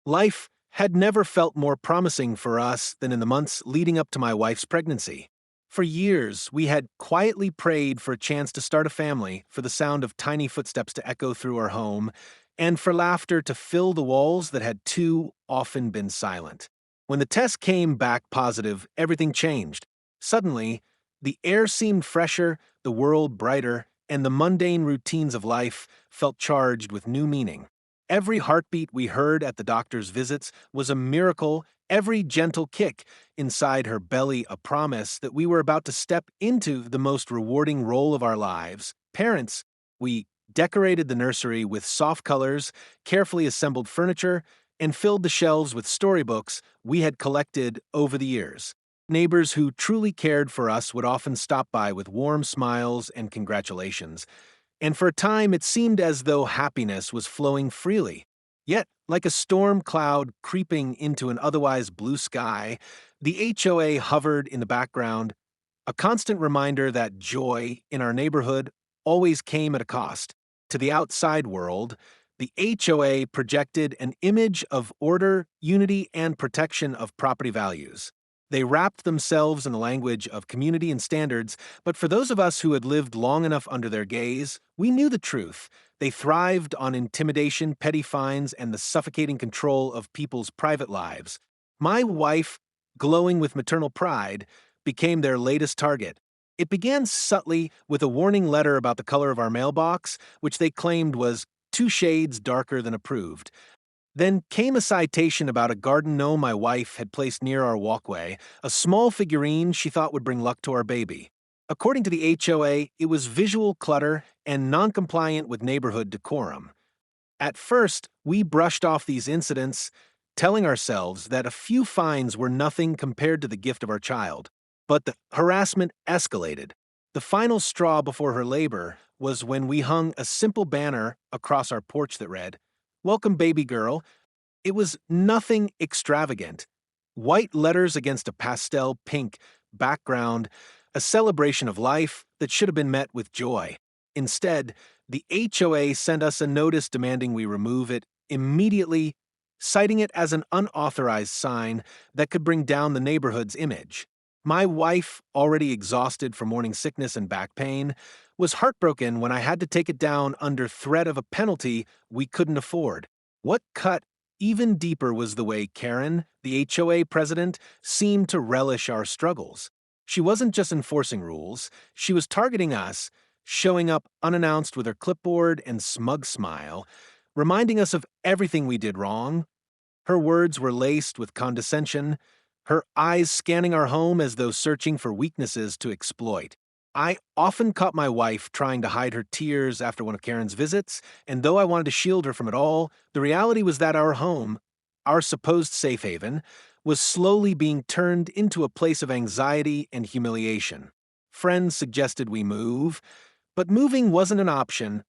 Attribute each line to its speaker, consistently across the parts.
Speaker 1: Life had never felt more promising for us than in the months leading up to my wife's pregnancy. For years, we had quietly prayed for a chance to start a family, for the sound of tiny footsteps to echo through our home, and for laughter to fill the walls that had too often been silent. When the test came back positive, everything changed. Suddenly, the air seemed fresher, the world brighter, and the mundane routines of life felt charged with new meaning. Every heartbeat we heard at the doctor's visits was a miracle, every gentle kick inside her belly a promise that we were about to step into the most rewarding role of our lives. Parents, we decorated the nursery with soft colors, carefully assembled furniture, and filled the shelves with storybooks we had collected over the years. Neighbors who truly cared for us would often stop by with warm smiles and congratulations, and for a time it seemed as though happiness was flowing freely. Yet, like a storm cloud creeping into an otherwise blue sky, the HOA hovered in the background, a constant reminder that joy in our neighborhood always came at a cost. To the outside world, the HOA projected an image of order, unity, and protection of property values. They wrapped themselves in the language of community and standards, but for those of us who had lived long enough under their gaze, we knew the truth. They thrived on intimidation, petty fines, and the suffocating control of people's private lives. My wife, glowing with maternal pride, became their latest target. It began subtly with a warning letter about the color of our mailbox, which they claimed was 2 shades darker than approved. Then came a citation about a garden gnome my wife had placed near our walkway, a small figurine she thought would bring luck to our baby. According to the HOA, it was visual clutter and non-compliant with neighborhood decorum. At first, we brushed off these incidents, telling ourselves that a few fines were nothing compared to the gift of our child. But the harassment escalated. The final straw before her labor was when we hung a simple banner across our porch that read, "Welcome, baby girl." It was nothing extravagant. White letters against a pastel pink background, a celebration of life that should have been met with joy. Instead, the HOA sent us a notice demanding we remove it immediately, citing it as an unauthorized sign that could bring down the neighborhood's image. My wife, already exhausted from morning sickness and back pain, was heartbroken when I had to take it down under threat of a penalty we couldn't afford. What cut even deeper was the way Karen, the HOA president, seemed to relish our struggles. She wasn't just enforcing rules, she was targeting us, showing up unannounced with her clipboard and smug smile, reminding us of everything we did wrong. Her words were laced with condescension, her eyes scanning our home as though searching for weaknesses to exploit. I often caught my wife trying to hide her tears after one of Karen's visits, and though I wanted to shield her from it all, the reality was that our home, our supposed safe haven, was slowly being turned into a place of anxiety and humiliation. Friends suggested we move, but moving wasn't an option.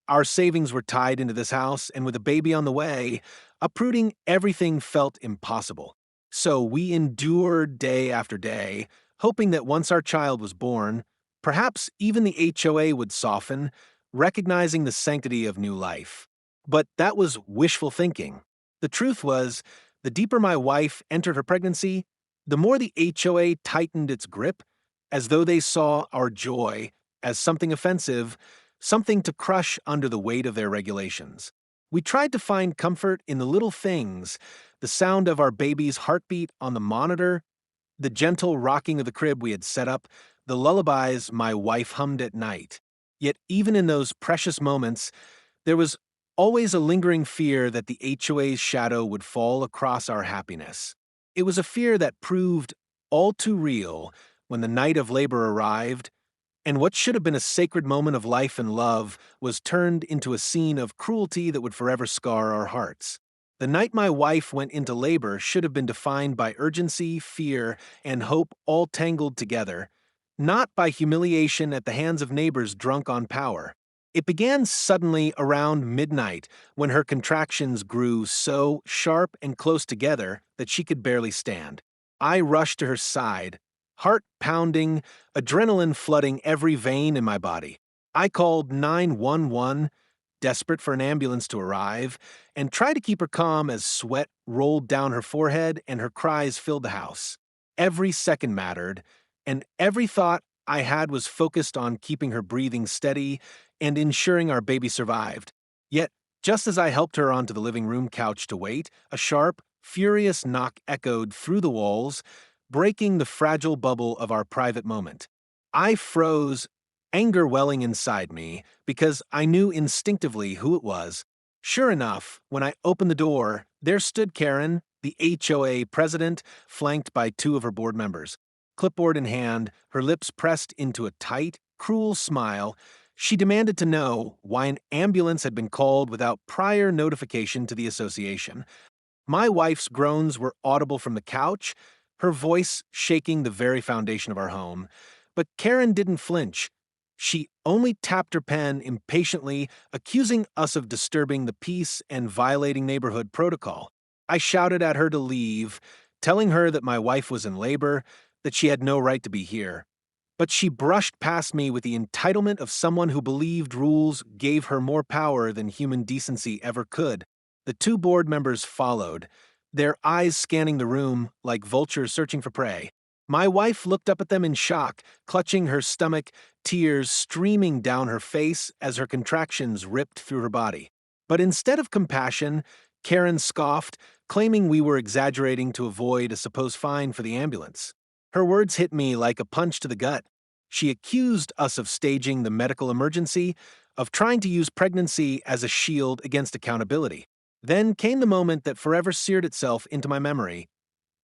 Speaker 1: Our savings were tied into this house, and with a baby on the way, uprooting everything felt impossible. So we endured day after day, hoping that once our child was born, perhaps even the HOA would soften, recognizing the sanctity of new life. But that was wishful thinking. The truth was, the deeper my wife entered her pregnancy, the more the HOA tightened its grip, as though they saw our joy as something offensive, something to crush under the weight of their regulations. We tried to find comfort in the little things, the sound of our baby's heartbeat on the monitor, the gentle rocking of the crib we had set up, the lullabies my wife hummed at night. Yet even in those precious moments, there was always a lingering fear that the HOA's shadow would fall across our happiness. It was a fear that proved all too real when the night of labor arrived, and what should have been a sacred moment of life and love was turned into a scene of cruelty that would forever scar our hearts. The night my wife went into labor should have been defined by urgency, fear, and hope all tangled together, not by humiliation at the hands of neighbors drunk on power. It began suddenly around midnight when her contractions grew so sharp and close together that she could barely stand. I rushed to her side, heart pounding, adrenaline flooding every vein in my body. I called 911, desperate for an ambulance to arrive, and tried to keep her calm as sweat rolled down her forehead and her cries filled the house. Every second mattered, and every thought I had was focused on keeping her breathing steady and ensuring our baby survived. Yet, just as I helped her onto the living room couch to wait, a sharp, furious knock echoed through the walls, breaking the fragile bubble of our private moment. I froze, anger welling inside me, because I knew instinctively who it was. Sure enough, when I opened the door, there stood Karen, the HOA president, flanked by two of her board members. Clipboard in hand, her lips pressed into a tight, cruel smile, she demanded to know why an ambulance had been called without prior notification to the association. My wife's groans were audible from the couch, her voice shaking the very foundation of our home. But Karen didn't flinch. She only tapped her pen impatiently, accusing us of disturbing the peace and violating neighborhood protocol. I shouted at her to leave, telling her that my wife was in labor, that she had no right to be here. But she brushed past me with the entitlement of someone who believed rules gave her more power than human decency ever could. The two board members followed, their eyes scanning the room like vultures searching for prey. My wife looked up at them in shock, clutching her stomach, tears streaming down her face as her contractions ripped through her body. But instead of compassion, Karen scoffed, claiming we were exaggerating to avoid a supposed fine for the ambulance. Her words hit me like a punch to the gut. She accused us of staging the medical emergency, of trying to use pregnancy as a shield against accountability. Then came the moment that forever seared itself into my memory.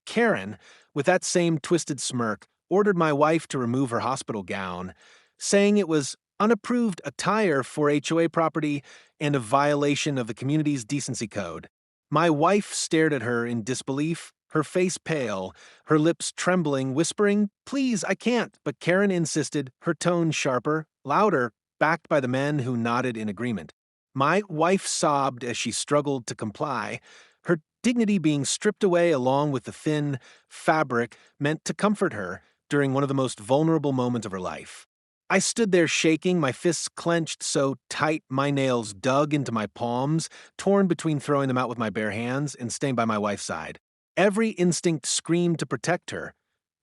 Speaker 1: Karen, with that same twisted smirk, ordered my wife to remove her hospital gown, saying it was unapproved attire for HOA property and a violation of the community's decency code. My wife stared at her in disbelief, her face pale, her lips trembling, whispering, "Please, I can't," but Karen insisted, her tone sharper, louder, backed by the men who nodded in agreement. My wife sobbed as she struggled to comply, her dignity being stripped away along with the thin fabric meant to comfort her during one of the most vulnerable moments of her life. I stood there shaking, my fists clenched so tight my nails dug into my palms, torn between throwing them out with my bare hands and staying by my wife's side. Every instinct screamed to protect her,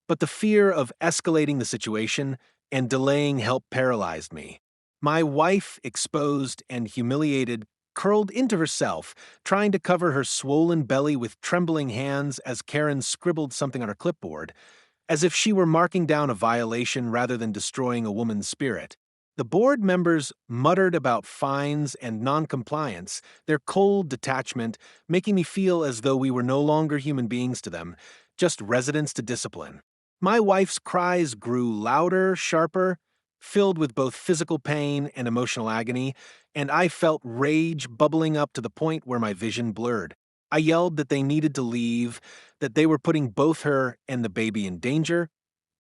Speaker 1: but the fear of escalating the situation and delaying help paralyzed me. My wife, exposed and humiliated, curled into herself, trying to cover her swollen belly with trembling hands as Karen scribbled something on her clipboard, as if she were marking down a violation rather than destroying a woman's spirit. The board members muttered about fines and noncompliance, their cold detachment making me feel as though we were no longer human beings to them, just residents to discipline. My wife's cries grew louder, sharper, filled with both physical pain and emotional agony, and I felt rage bubbling up to the point where my vision blurred. I yelled that they needed to leave, that they were putting both her and the baby in danger,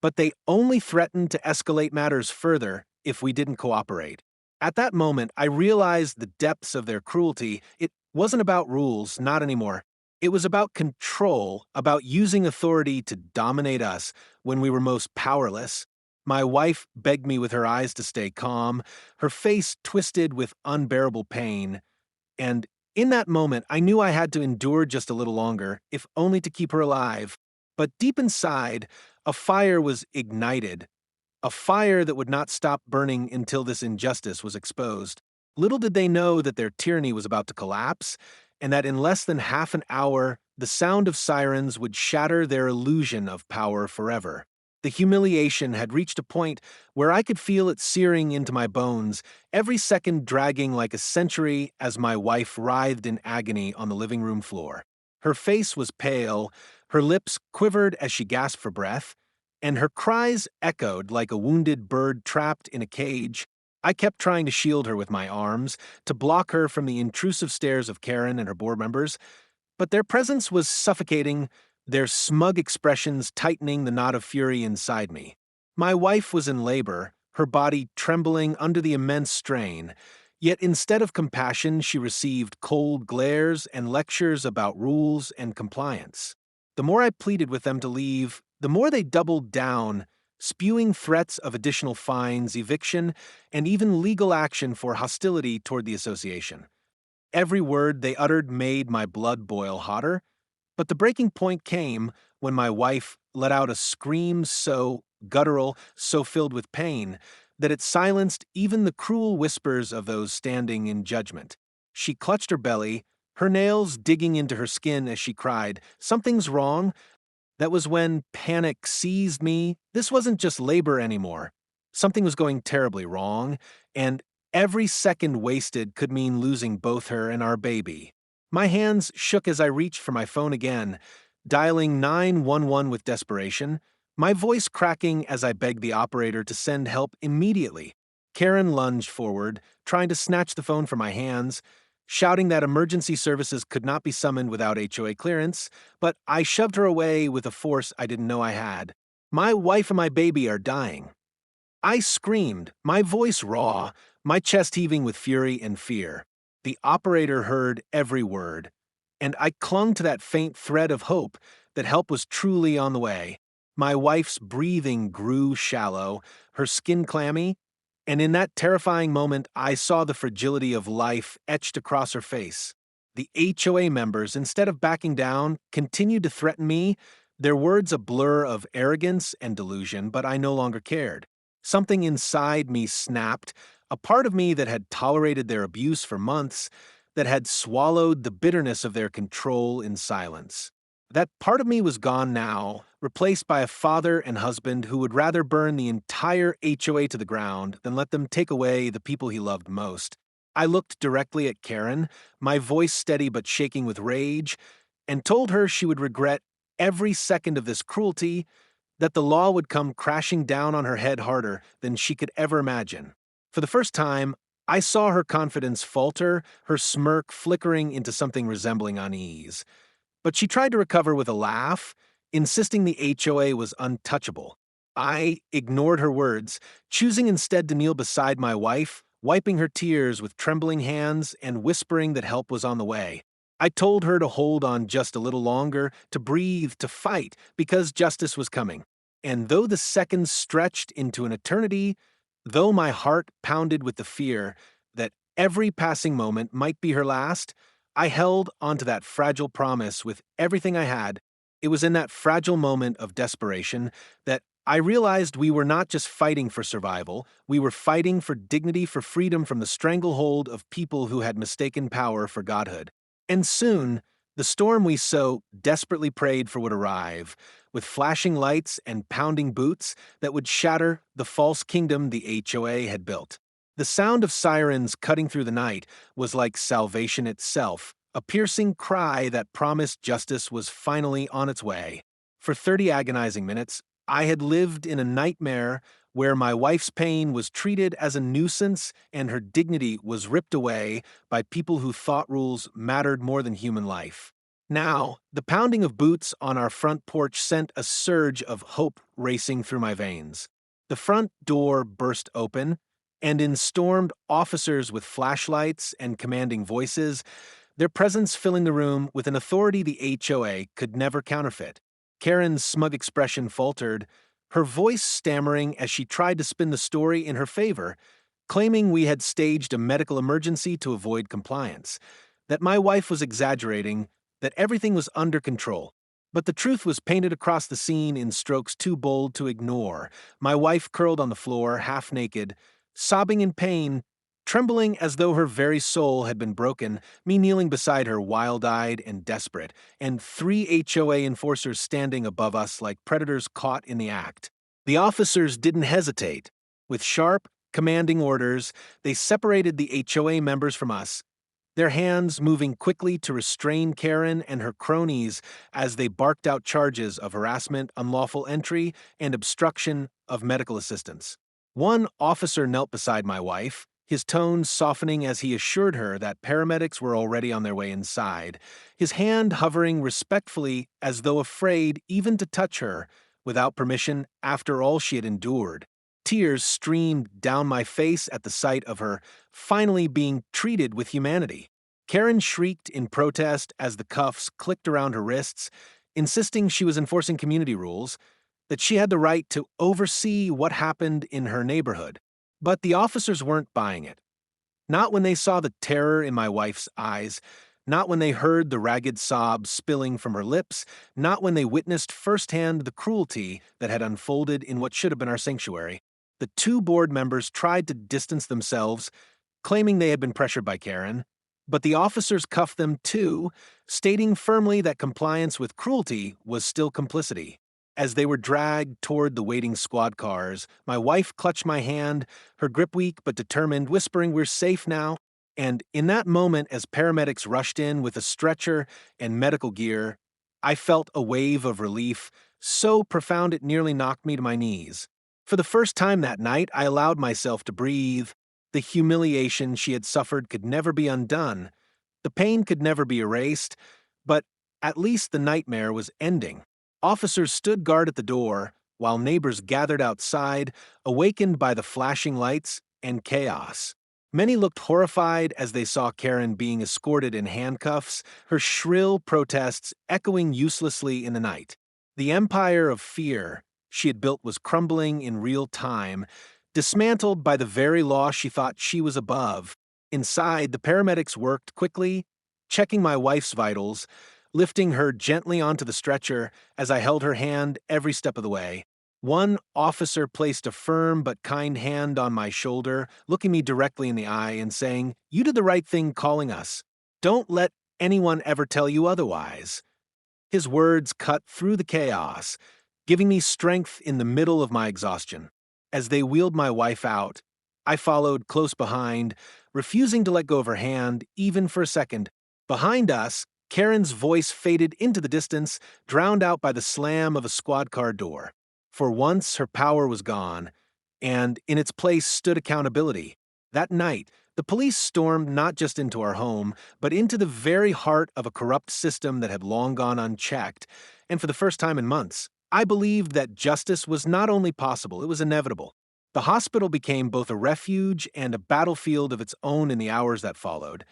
Speaker 1: but they only threatened to escalate matters further if we didn't cooperate. At that moment, I realized the depths of their cruelty. It wasn't about rules, not anymore. It was about control, about using authority to dominate us when we were most powerless. My wife begged me with her eyes to stay calm, her face twisted with unbearable pain, and in that moment, I knew I had to endure just a little longer, if only to keep her alive. But deep inside, a fire was ignited, a fire that would not stop burning until this injustice was exposed. Little did they know that their tyranny was about to collapse, and that in less than half an hour, the sound of sirens would shatter their illusion of power forever. The humiliation had reached a point where I could feel it searing into my bones, every second dragging like a century as my wife writhed in agony on the living room floor. Her face was pale, her lips quivered as she gasped for breath, and her cries echoed like a wounded bird trapped in a cage. I kept trying to shield her with my arms, to block her from the intrusive stares of Karen and her board members, but their presence was suffocating, their smug expressions tightening the knot of fury inside me. My wife was in labor, her body trembling under the immense strain, yet instead of compassion she received cold glares and lectures about rules and compliance. The more I pleaded with them to leave, the more they doubled down, spewing threats of additional fines, eviction, and even legal action for hostility toward the association. Every word they uttered made my blood boil hotter, but the breaking point came when my wife let out a scream so guttural, so filled with pain, that it silenced even the cruel whispers of those standing in judgment. She clutched her belly, her nails digging into her skin as she cried, "Something's wrong." That was when panic seized me. This wasn't just labor anymore. Something was going terribly wrong, and every second wasted could mean losing both her and our baby. My hands shook as I reached for my phone again, dialing 911 with desperation, my voice cracking as I begged the operator to send help immediately. Karen lunged forward, trying to snatch the phone from my hands, shouting that emergency services could not be summoned without HOA clearance, but I shoved her away with a force I didn't know I had. "My wife and my baby are dying." I screamed, my voice raw, my chest heaving with fury and fear. The operator heard every word, and I clung to that faint thread of hope that help was truly on the way. My wife's breathing grew shallow, her skin clammy, and in that terrifying moment I saw the fragility of life etched across her face. The HOA members, instead of backing down, continued to threaten me, their words a blur of arrogance and delusion, but I no longer cared. Something inside me snapped, a part of me that had tolerated their abuse for months, that had swallowed the bitterness of their control in silence. That part of me was gone now, replaced by a father and husband who would rather burn the entire HOA to the ground than let them take away the people he loved most. I looked directly at Karen, my voice steady but shaking with rage, and told her she would regret every second of this cruelty, that the law would come crashing down on her head harder than she could ever imagine. For the first time, I saw her confidence falter, her smirk flickering into something resembling unease. But she tried to recover with a laugh, insisting the HOA was untouchable. I ignored her words, choosing instead to kneel beside my wife, wiping her tears with trembling hands and whispering that help was on the way. I told her to hold on just a little longer, to breathe, to fight, because justice was coming. And though the seconds stretched into an eternity, though my heart pounded with the fear that every passing moment might be her last, I held onto that fragile promise with everything I had. It was in that fragile moment of desperation that I realized we were not just fighting for survival, we were fighting for dignity, for freedom from the stranglehold of people who had mistaken power for godhood. And soon, the storm we so desperately prayed for would arrive, with flashing lights and pounding boots that would shatter the false kingdom the HOA had built. The sound of sirens cutting through the night was like salvation itself, a piercing cry that promised justice was finally on its way. For 30 agonizing minutes, I had lived in a nightmare where my wife's pain was treated as a nuisance and her dignity was ripped away by people who thought rules mattered more than human life. Now, the pounding of boots on our front porch sent a surge of hope racing through my veins. The front door burst open, and in stormed officers with flashlights and commanding voices, their presence filling the room with an authority the HOA could never counterfeit. Karen's smug expression faltered, her voice stammering as she tried to spin the story in her favor, claiming we had staged a medical emergency to avoid compliance, that my wife was exaggerating, that everything was under control. But the truth was painted across the scene in strokes too bold to ignore. My wife curled on the floor, half naked, sobbing in pain, trembling as though her very soul had been broken, me kneeling beside her wild-eyed and desperate, and 3 HOA enforcers standing above us like predators caught in the act. The officers didn't hesitate. With sharp, commanding orders, they separated the HOA members from us, their hands moving quickly to restrain Karen and her cronies as they barked out charges of harassment, unlawful entry, and obstruction of medical assistance. One officer knelt beside my wife, his tone softening as he assured her that paramedics were already on their way inside, his hand hovering respectfully as though afraid even to touch her without permission after all she had endured. Tears streamed down my face at the sight of her finally being treated with humanity. Karen shrieked in protest as the cuffs clicked around her wrists, insisting she was enforcing community rules, that she had the right to oversee what happened in her neighborhood. But the officers weren't buying it. Not when they saw the terror in my wife's eyes, not when they heard the ragged sobs spilling from her lips, not when they witnessed firsthand the cruelty that had unfolded in what should have been our sanctuary. The two board members tried to distance themselves, claiming they had been pressured by Karen, but the officers cuffed them too, stating firmly that compliance with cruelty was still complicity. As they were dragged toward the waiting squad cars, my wife clutched my hand, her grip weak but determined, whispering, "We're safe now." And in that moment, as paramedics rushed in with a stretcher and medical gear, I felt a wave of relief, so profound it nearly knocked me to my knees. For the first time that night, I allowed myself to breathe. The humiliation she had suffered could never be undone. The pain could never be erased, but at least the nightmare was ending. Officers stood guard at the door, while neighbors gathered outside, awakened by the flashing lights and chaos. Many looked horrified as they saw Karen being escorted in handcuffs, her shrill protests echoing uselessly in the night. The empire of fear she had built was crumbling in real time, dismantled by the very law she thought she was above. Inside, the paramedics worked quickly, checking my wife's vitals, lifting her gently onto the stretcher as I held her hand every step of the way. One officer placed a firm but kind hand on my shoulder, looking me directly in the eye and saying, "You did the right thing calling us. Don't let anyone ever tell you otherwise." His words cut through the chaos, giving me strength in the middle of my exhaustion. As they wheeled my wife out, I followed close behind, refusing to let go of her hand, even for a second. Behind us, Karen's voice faded into the distance, drowned out by the slam of a squad car door. For once, her power was gone, and in its place stood accountability. That night, the police stormed not just into our home, but into the very heart of a corrupt system that had long gone unchecked, and for the first time in months, I believed that justice was not only possible, it was inevitable. The hospital became both a refuge and a battlefield of its own in the hours that followed.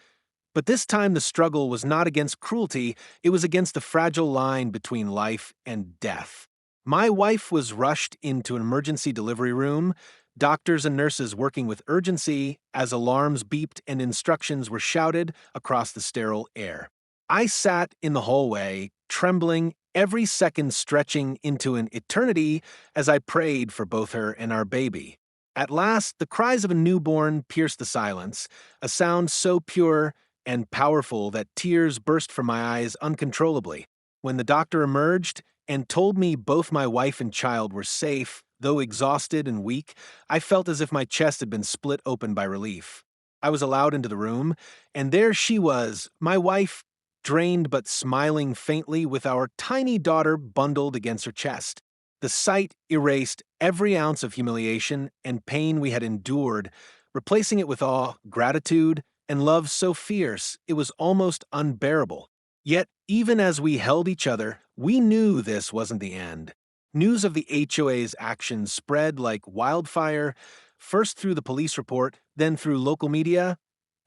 Speaker 1: But this time the struggle was not against cruelty, it was against the fragile line between life and death. My wife was rushed into an emergency delivery room, doctors and nurses working with urgency as alarms beeped and instructions were shouted across the sterile air. I sat in the hallway, trembling, every second stretching into an eternity as I prayed for both her and our baby. At last, the cries of a newborn pierced the silence, a sound so pure and powerful that tears burst from my eyes uncontrollably. When the doctor emerged and told me both my wife and child were safe, though exhausted and weak, I felt as if my chest had been split open by relief. I was allowed into the room, and there she was, my wife, drained but smiling faintly with our tiny daughter bundled against her chest. The sight erased every ounce of humiliation and pain we had endured, replacing it with awe, gratitude, and love so fierce it was almost unbearable. Yet, even as we held each other, we knew this wasn't the end. News of the HOA's actions spread like wildfire, first through the police report, then through local media,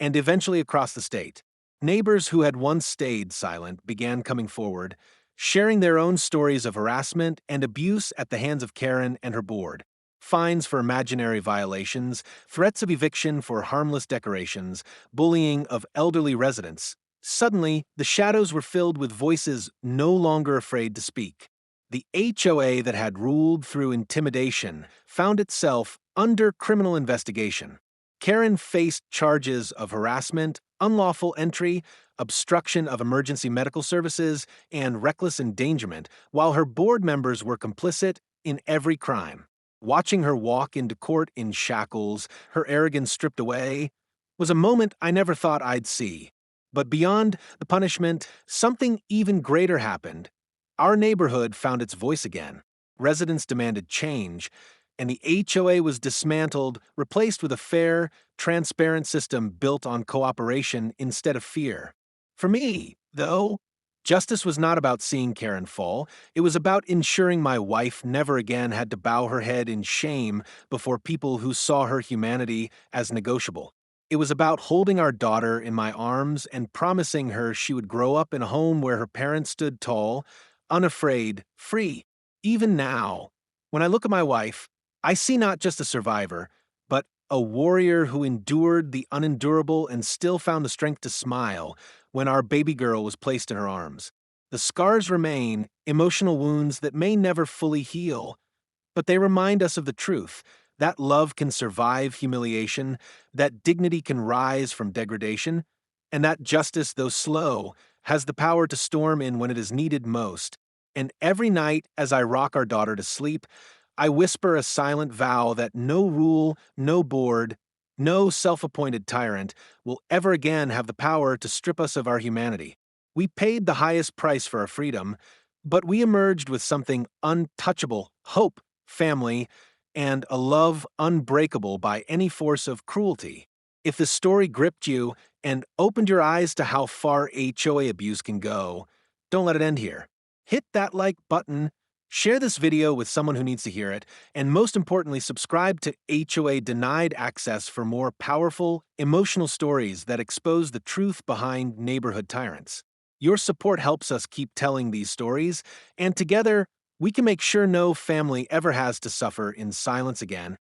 Speaker 1: and eventually across the state. Neighbors who had once stayed silent began coming forward, sharing their own stories of harassment and abuse at the hands of Karen and her board. Fines for imaginary violations, threats of eviction for harmless decorations, bullying of elderly residents. Suddenly, the shadows were filled with voices no longer afraid to speak. The HOA that had ruled through intimidation found itself under criminal investigation. Karen faced charges of harassment, unlawful entry, obstruction of emergency medical services, and reckless endangerment, while her board members were complicit in every crime. Watching her walk into court in shackles, her arrogance stripped away, was a moment I never thought I'd see. But beyond the punishment, something even greater happened. Our neighborhood found its voice again. Residents demanded change, and the HOA was dismantled, replaced with a fair, transparent system built on cooperation instead of fear. For me, though, justice was not about seeing Karen fall. It was about ensuring my wife never again had to bow her head in shame before people who saw her humanity as negotiable. It was about holding our daughter in my arms and promising her she would grow up in a home where her parents stood tall, unafraid, free. Even now, When I look at my wife, I see not just a survivor, but a warrior who endured the unendurable and still found the strength to smile when our baby girl was placed in her arms. The scars remain, emotional wounds that may never fully heal, but they remind us of the truth that love can survive humiliation, that dignity can rise from degradation, and that justice, though slow, has the power to storm in when it is needed most. And every night, as I rock our daughter to sleep, I whisper a silent vow that no rule, no board, no self appointed tyrant will ever again have the power to strip us of our humanity. We paid the highest price for our freedom, but we emerged with something untouchable: hope, family, and a love unbreakable by any force of cruelty. If the story gripped you and opened your eyes to how far HOA abuse can go, don't let it end here. Hit that like button, share this video with someone who needs to hear it, and most importantly, subscribe to HOA Denied Access for more powerful, emotional stories that expose the truth behind neighborhood tyrants. Your support helps us keep telling these stories, and together, we can make sure no family ever has to suffer in silence again.